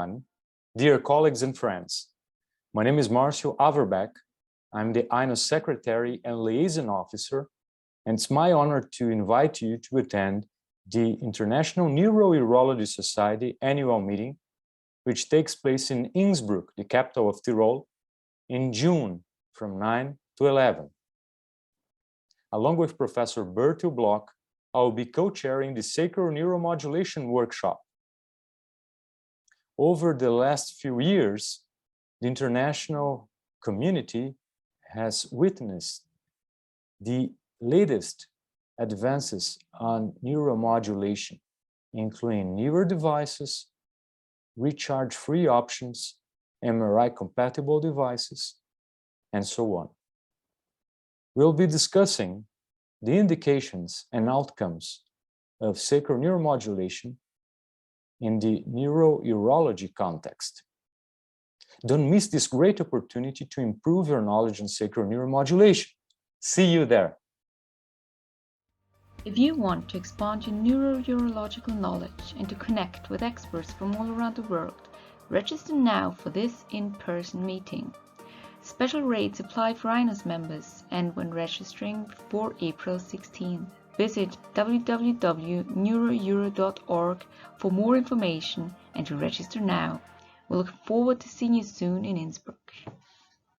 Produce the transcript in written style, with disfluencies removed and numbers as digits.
everyone, dear colleagues and friends. My name is Marcio Averbeck. I'm the INUS Secretary and Liaison Officer, and it's my honor to invite you to attend the International Neuro-Urology Society annual meeting, which takes place in Innsbruck, the capital of Tyrol, in June from 9 to 11. Along with Professor Bertil Bloch, I will be co-chairing the Sacral Neuromodulation workshop. Over the last few years, the international community has witnessed the latest advances on neuromodulation, including newer devices, recharge-free options, MRI-compatible devices, and so on. We'll be discussing the indications and outcomes of sacral neuromodulation in the neuro-urology context. Don't miss this great opportunity to improve your knowledge on sacral neuromodulation. See you there. If you want to expand your neuro-urological knowledge and to connect with experts from all around the world, register now for this in-person meeting. Special rates apply for INUS members and when registering before April 16th. Visit www.neuroeuro.org for more information and to register now. We look forward to seeing you soon in Innsbruck.